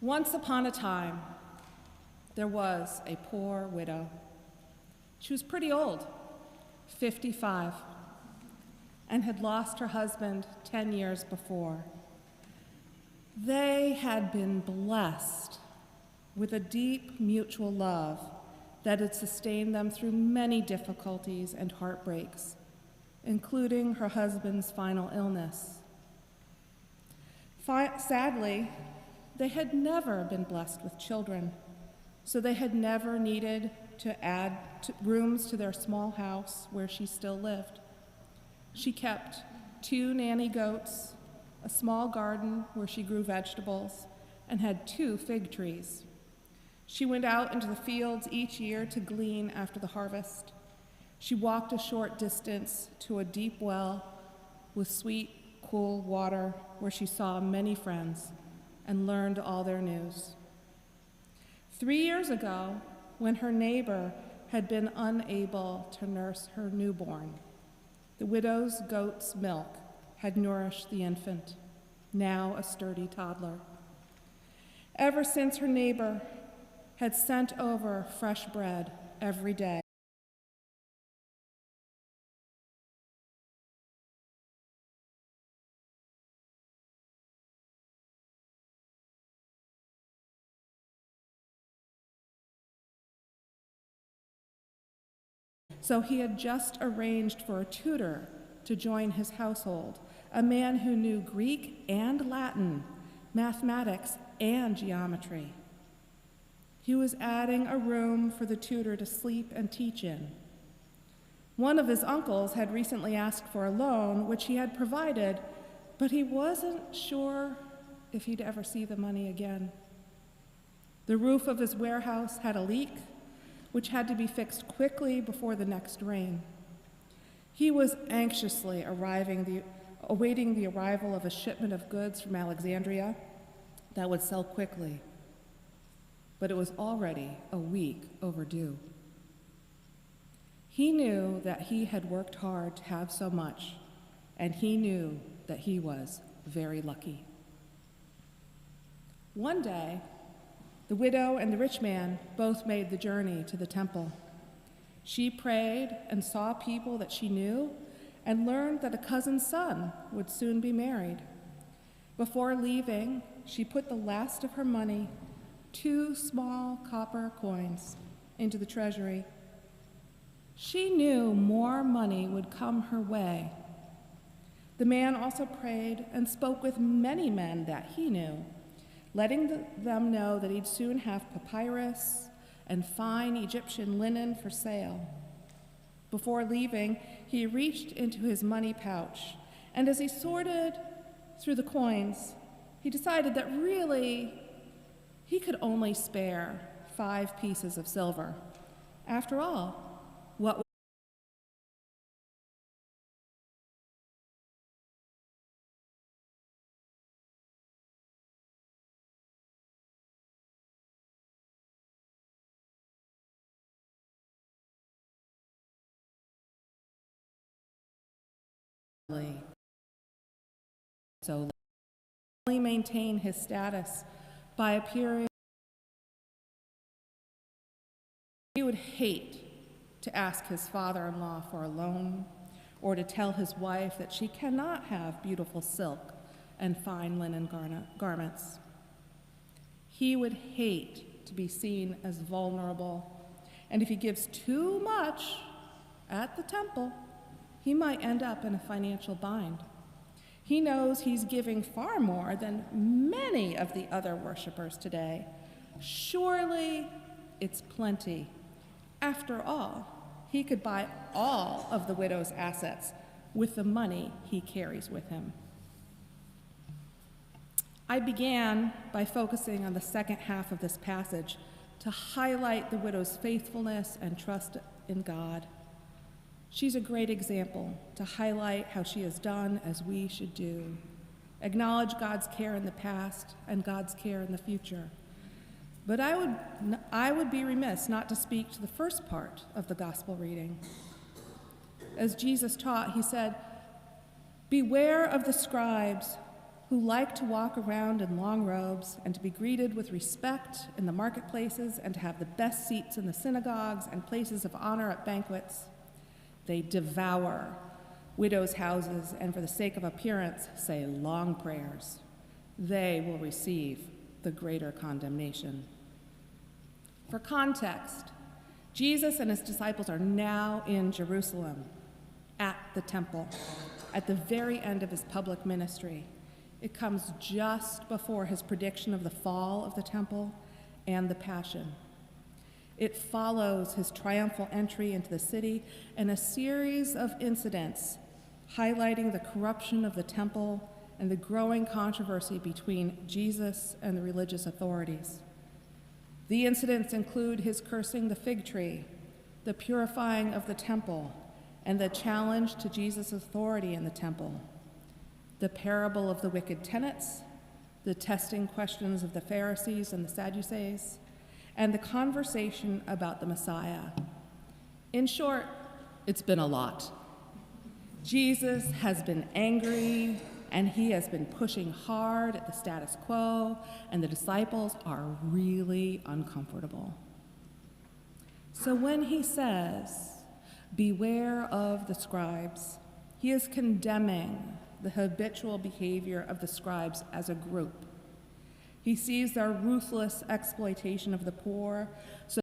Once upon a time, there was a poor widow. She was pretty old, 55, and had lost her husband 10 years before. They had been blessed with a deep mutual love that had sustained them through many difficulties and heartbreaks, including her husband's final illness. Sadly, they had never been blessed with children, so they had never needed to add rooms to their small house where she still lived. She kept 2 nanny goats, a small garden where she grew vegetables, and had 2 fig trees. She went out into the fields each year to glean after the harvest. She walked a short distance to a deep well with sweet, cool water where she saw many friends and learned all their news. 3 years ago, when her neighbor had been unable to nurse her newborn, the widow's goat's milk had nourished the infant, now a sturdy toddler. Ever since her neighbor had sent over fresh bread every day, so he had just arranged for a tutor to join his household, a man who knew Greek and Latin, mathematics and geometry. He was adding a room for the tutor to sleep and teach in. One of his uncles had recently asked for a loan, which he had provided, but he wasn't sure if he'd ever see the money again. The roof of his warehouse had a leak, which had to be fixed quickly before the next rain. He was anxiously awaiting the arrival of a shipment of goods from Alexandria that would sell quickly, but it was already a week overdue. He knew that he had worked hard to have so much, and he knew that he was very lucky. One day, the widow and the rich man both made the journey to the temple. She prayed and saw people that she knew and learned that a cousin's son would soon be married. Before leaving, she put the last of her money, 2 small copper coins, into the treasury. She knew more money would come her way. The man also prayed and spoke with many men that he knew, letting them know that he'd soon have papyrus and fine Egyptian linen for sale. Before leaving, he reached into his money pouch, and as he sorted through the coins, he decided that really he could only spare 5 pieces of silver. After all, what so only maintain his status by appearing. He would hate to ask his father-in-law for a loan or to tell his wife that she cannot have beautiful silk and fine linen garments. He would hate to be seen as vulnerable, and if he gives too much at the temple, he might end up in a financial bind. He knows he's giving far more than many of the other worshipers today. Surely it's plenty. After all, he could buy all of the widow's assets with the money he carries with him. I began by focusing on the second half of this passage to highlight the widow's faithfulness and trust in God. She's a great example to highlight how she has done as we should do. Acknowledge God's care in the past and God's care in the future. But I would be remiss not to speak to the first part of the gospel reading. As Jesus taught, he said, "Beware of the scribes who like to walk around in long robes and to be greeted with respect in the marketplaces and to have the best seats in the synagogues and places of honor at banquets. They devour widows' houses and for the sake of appearance say long prayers. They will receive the greater condemnation. For context, Jesus and his disciples are now in Jerusalem at the temple at the very end of his public ministry. It comes just before his prediction of the fall of the temple and the Passion. It follows his triumphal entry into the city and a series of incidents highlighting the corruption of the temple and the growing controversy between Jesus and the religious authorities. The incidents include his cursing the fig tree, the purifying of the temple, and the challenge to Jesus' authority in the temple, the parable of the wicked tenants, the testing questions of the Pharisees and the Sadducees, and the conversation about the Messiah. In short, it's been a lot. Jesus has been angry, and he has been pushing hard at the status quo, and the disciples are really uncomfortable. So when he says, "Beware of the scribes," he is condemning the habitual behavior of the scribes as a group. He sees their ruthless exploitation of the poor, so